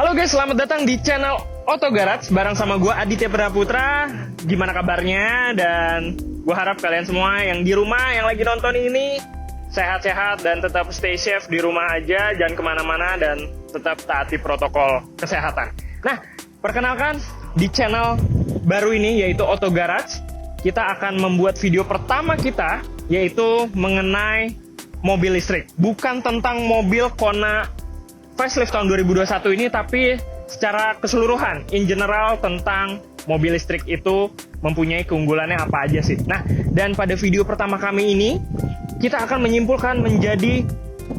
Halo guys, selamat datang di channel Auto Garage bareng sama gue Aditya Praputra. Gimana kabarnya? Dan gue harap kalian semua yang di rumah, yang lagi nonton ini sehat-sehat dan tetap stay safe di rumah aja, jangan kemana-mana dan tetap taati protokol kesehatan. Nah, perkenalkan di channel baru ini yaitu Auto Garage, kita akan membuat video pertama kita yaitu mengenai mobil listrik. Bukan tentang mobil Kona facelift tahun 2021 ini, tapi secara keseluruhan, in general tentang mobil listrik itu mempunyai keunggulannya apa aja sih. Nah, dan pada video pertama kami ini, kita akan menyimpulkan menjadi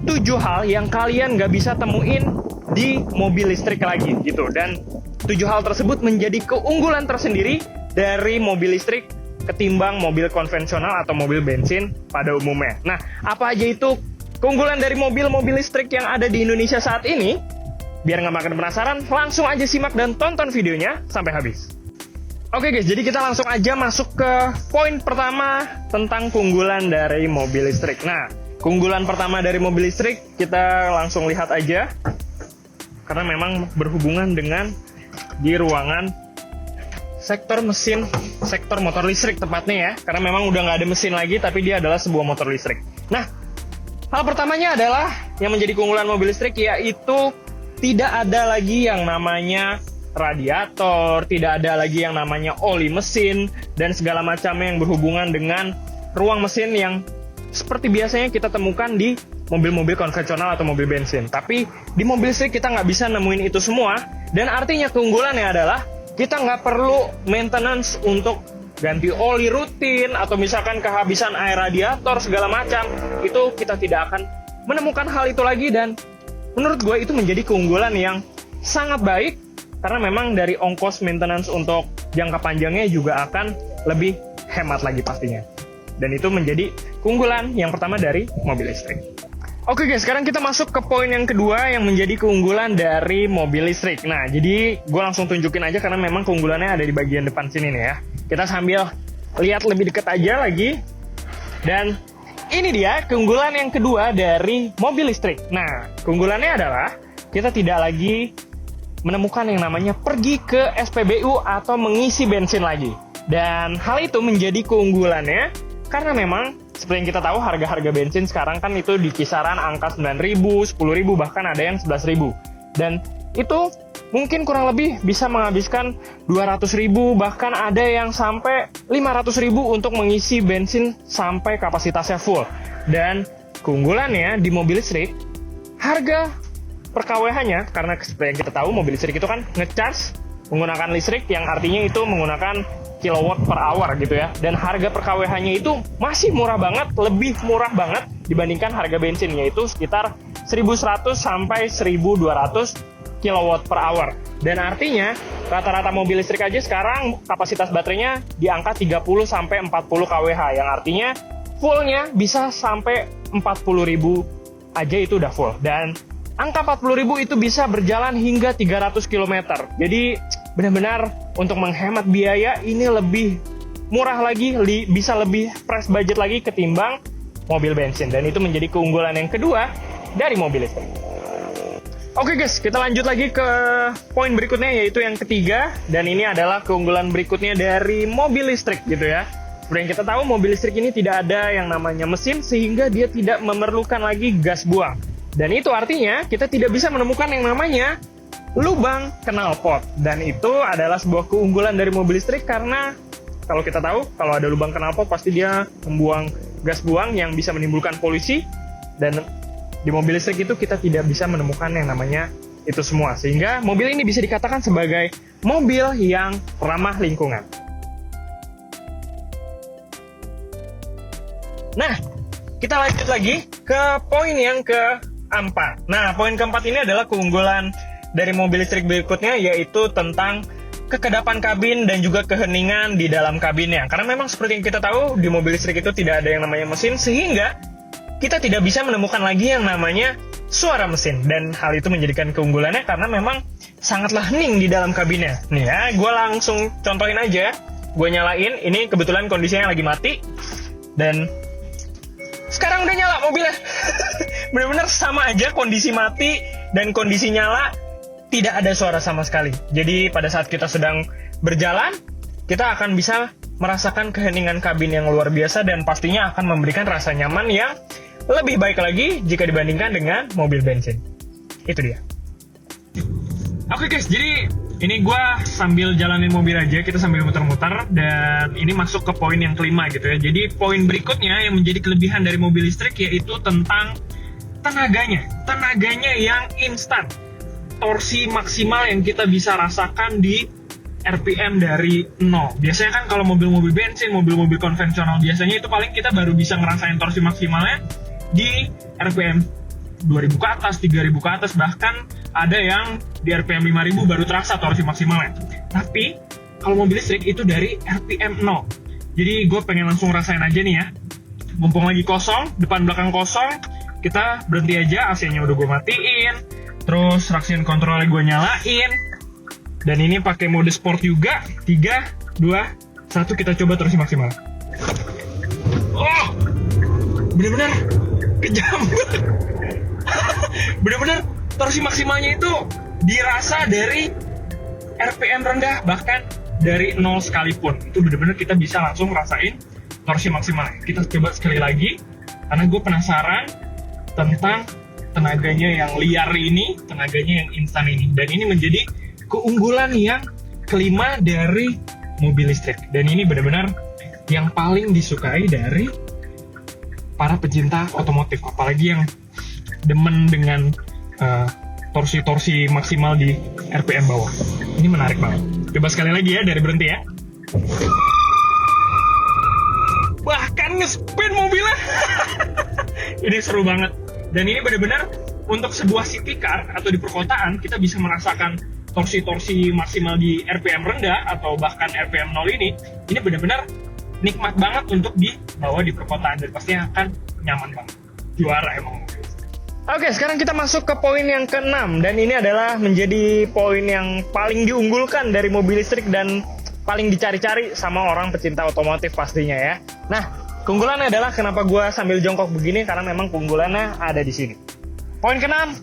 7 hal yang kalian nggak bisa temuin di mobil listrik lagi gitu. Dan 7 hal tersebut menjadi keunggulan tersendiri dari mobil listrik ketimbang mobil konvensional atau mobil bensin pada umumnya. Nah, apa aja itu keunggulan dari mobil-mobil listrik yang ada di Indonesia saat ini? Biar nggak makin penasaran, langsung aja simak dan tonton videonya sampai habis. Oke guys, jadi kita langsung aja masuk ke poin pertama tentang keunggulan dari mobil listrik. Nah, keunggulan pertama dari mobil listrik kita langsung lihat aja, karena memang berhubungan dengan di ruangan sektor mesin, sektor motor listrik tepatnya ya, karena memang udah nggak ada mesin lagi, tapi dia adalah sebuah motor listrik. Nah, hal pertamanya adalah yang menjadi keunggulan mobil listrik yaitu tidak ada lagi yang namanya radiator, tidak ada lagi yang namanya oli mesin, dan segala macamnya yang berhubungan dengan ruang mesin yang seperti biasanya kita temukan di mobil-mobil konvensional atau mobil bensin. Tapi di mobil listrik kita nggak bisa nemuin itu semua, dan artinya keunggulannya adalah kita nggak perlu maintenance untuk ganti oli rutin, atau misalkan kehabisan air radiator segala macam, itu kita tidak akan menemukan hal itu lagi. Dan menurut gue itu menjadi keunggulan yang sangat baik, karena memang dari ongkos maintenance untuk jangka panjangnya juga akan lebih hemat lagi pastinya. Dan itu menjadi keunggulan yang pertama dari mobil listrik. Oke guys, sekarang kita masuk ke poin yang kedua yang menjadi keunggulan dari mobil listrik. Nah, jadi gue langsung tunjukin aja karena memang keunggulannya ada di bagian depan sini nih ya. Kita sambil lihat lebih dekat aja lagi. Dan ini dia keunggulan yang kedua dari mobil listrik. Nah, keunggulannya adalah kita tidak lagi menemukan yang namanya pergi ke SPBU atau mengisi bensin lagi. Dan hal itu menjadi keunggulannya karena memang seperti yang kita tahu harga-harga bensin sekarang kan itu di kisaran angka 9.000, 10.000, bahkan ada yang 11.000. Dan itu mungkin kurang lebih bisa menghabiskan 200.000, bahkan ada yang sampai 500.000 untuk mengisi bensin sampai kapasitasnya full. Dan keunggulannya di mobil listrik, harga per kWh-nya, karena seperti yang kita tahu mobil listrik itu kan ngecharge menggunakan listrik, yang artinya itu menggunakan kilowatt per hour gitu ya. Dan harga per kWh-nya itu masih murah banget, lebih murah banget dibandingkan harga bensin, yaitu sekitar 1.100 sampai 1.200 kilowatt per hour. Dan artinya rata-rata mobil listrik aja sekarang kapasitas baterainya di angka 30 sampai 40 kWh, yang artinya fullnya bisa sampai 40.000 aja itu udah full. Dan angka 40.000 itu bisa berjalan hingga 300 km. Jadi benar-benar untuk menghemat biaya ini lebih murah lagi, bisa lebih fresh budget lagi ketimbang mobil bensin. Dan itu menjadi keunggulan yang kedua dari mobil listrik. Oke guys, kita lanjut lagi ke poin berikutnya yaitu yang ketiga. Dan ini adalah keunggulan berikutnya dari mobil listrik gitu ya. Seperti yang kita tahu mobil listrik ini tidak ada yang namanya mesin, sehingga dia tidak memerlukan lagi gas buang. Dan itu artinya kita tidak bisa menemukan yang namanya lubang knalpot. Dan itu adalah sebuah keunggulan dari mobil listrik, karena kalau kita tahu kalau ada lubang knalpot pasti dia membuang gas buang yang bisa menimbulkan polusi. Dan di mobil listrik itu kita tidak bisa menemukan yang namanya itu semua, sehingga mobil ini bisa dikatakan sebagai mobil yang ramah lingkungan. Nah, kita lanjut lagi ke poin yang keempat. Nah, poin keempat ini adalah keunggulan dari mobil listrik berikutnya, yaitu tentang kekedapan kabin dan juga keheningan di dalam kabinnya. Karena memang seperti yang kita tahu di mobil listrik itu tidak ada yang namanya mesin, sehingga kita tidak bisa menemukan lagi yang namanya suara mesin. Dan hal itu menjadikan keunggulannya karena memang sangatlah hening di dalam kabinnya. Nih ya, gue langsung contohin aja. Gue nyalain, ini kebetulan kondisinya lagi mati. Dan sekarang udah nyala mobilnya. Bener-bener sama aja kondisi mati dan kondisi nyala. tidak ada suara sama sekali. Jadi pada saat kita sedang berjalan, kita akan bisa merasakan keheningan kabin yang luar biasa dan pastinya akan memberikan rasa nyaman yang lebih baik lagi jika dibandingkan dengan mobil bensin. Itu dia. Oke guys, jadi ini gue sambil jalanin mobil aja, kita sambil muter-muter, dan ini masuk ke poin yang kelima gitu ya. Jadi poin berikutnya yang menjadi kelebihan dari mobil listrik yaitu tentang tenaganya yang instan, torsi maksimal yang kita bisa rasakan di RPM dari 0. Biasanya kan kalau mobil-mobil bensin, mobil-mobil konvensional biasanya itu paling kita baru bisa ngerasain torsi maksimalnya di RPM 2000 ke atas, 3000 ke atas, bahkan ada yang di RPM 5000 baru terasa torsi maksimalnya. Tapi kalau mobil listrik itu dari RPM 0. Jadi gue pengen langsung rasain aja nih ya. Mumpung lagi kosong, depan belakang kosong, kita berhenti aja, AC-nya udah gue matiin, terus traction control-nya gue nyalain, dan ini pakai mode sport juga. 3, 2, 1, kita coba torsi maksimal. Oh, bener-bener kejam. Bener-bener torsi maksimalnya itu dirasa dari RPM rendah, bahkan dari 0 sekalipun. Itu bener-bener kita bisa langsung rasain torsi maksimalnya. Kita coba sekali lagi, karena gue penasaran tentang tenaganya yang liar ini, tenaganya yang instan ini. Dan ini menjadi keunggulan yang kelima dari mobil listrik. Dan ini benar-benar yang paling disukai dari para pecinta otomotif, apalagi yang demen dengan torsi-torsi maksimal di RPM bawah. Ini menarik banget. Coba sekali lagi ya, dari berhenti ya. Bahkan nge-spin mobilnya. Ini seru banget. Dan ini benar-benar untuk sebuah city car atau di perkotaan, kita bisa merasakan torsi-torsi maksimal di RPM rendah atau bahkan RPM 0 ini benar-benar nikmat banget untuk dibawa di perkotaan, dan pastinya akan nyaman banget. Juara emang. Oke, sekarang kita masuk ke poin yang ke-6, dan ini adalah menjadi poin yang paling diunggulkan dari mobil listrik dan paling dicari-cari sama orang pecinta otomotif pastinya ya. Nah, keunggulannya adalah kenapa gue sambil jongkok begini, karena memang keunggulannya ada di sini. Poin ke-6,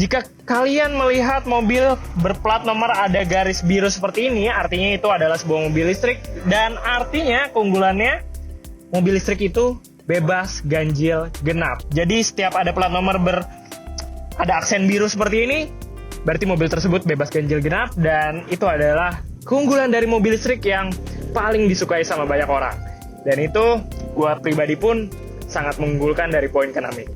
jika kalian melihat mobil berplat nomor ada garis biru seperti ini, artinya itu adalah sebuah mobil listrik, dan artinya keunggulannya mobil listrik itu bebas ganjil genap. Jadi setiap ada plat nomor ada aksen biru seperti ini, berarti mobil tersebut bebas ganjil genap, dan itu adalah keunggulan dari mobil listrik yang paling disukai sama banyak orang. Dan itu gue pribadi pun sangat mengunggulkan dari poin ke-6 ini.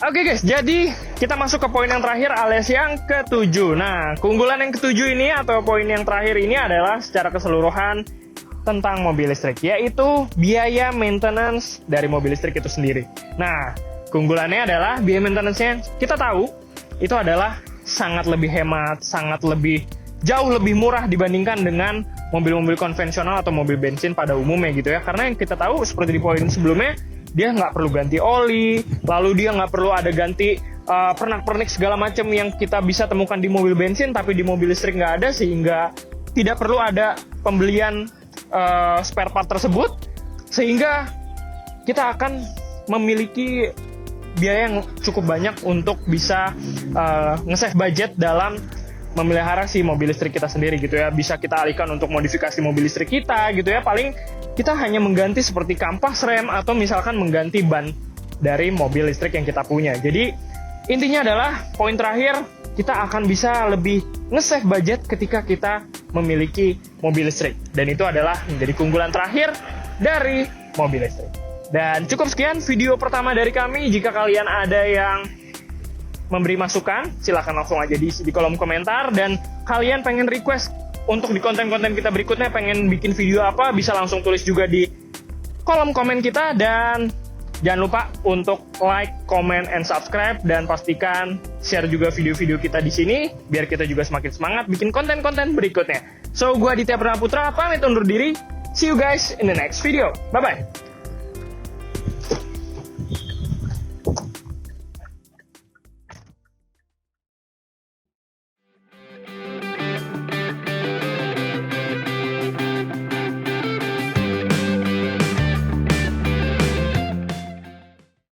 Oke guys, jadi kita masuk ke poin yang terakhir alias yang ke-7. Nah, keunggulan yang ke-7 ini atau poin yang terakhir ini adalah secara keseluruhan tentang mobil listrik, yaitu biaya maintenance dari mobil listrik itu sendiri. Nah, keunggulannya adalah biaya maintenance-nya kita tahu itu adalah sangat lebih hemat, jauh lebih murah dibandingkan dengan mobil-mobil konvensional atau mobil bensin pada umumnya gitu ya. Karena yang kita tahu seperti di poin sebelumnya, dia nggak perlu ganti oli, lalu dia nggak perlu ada ganti pernak-pernik segala macam yang kita bisa temukan di mobil bensin, tapi di mobil listrik nggak ada, sehingga tidak perlu ada pembelian spare part tersebut, sehingga kita akan memiliki biaya yang cukup banyak untuk bisa nge-save budget dalam memelihara si mobil listrik kita sendiri gitu ya. Bisa kita alihkan untuk modifikasi mobil listrik kita gitu ya. Paling kita hanya mengganti seperti kampas rem atau misalkan mengganti ban dari mobil listrik yang kita punya. Jadi intinya adalah poin terakhir, kita akan bisa lebih nge-save budget ketika kita memiliki mobil listrik. Dan itu adalah menjadi keunggulan terakhir dari mobil listrik. Dan cukup sekian video pertama dari kami. Jika kalian ada yang memberi masukan, silahkan langsung aja di kolom komentar. Dan kalian pengen request untuk di konten-konten kita berikutnya pengen bikin video apa, bisa langsung tulis juga di kolom komen kita. Dan jangan lupa untuk like, comment, and subscribe, dan pastikan share juga video-video kita di sini biar kita juga semakin semangat bikin konten-konten berikutnya. So, gue Aditya Pradana Putra pamit undur diri. See you guys in the next video. Bye-bye.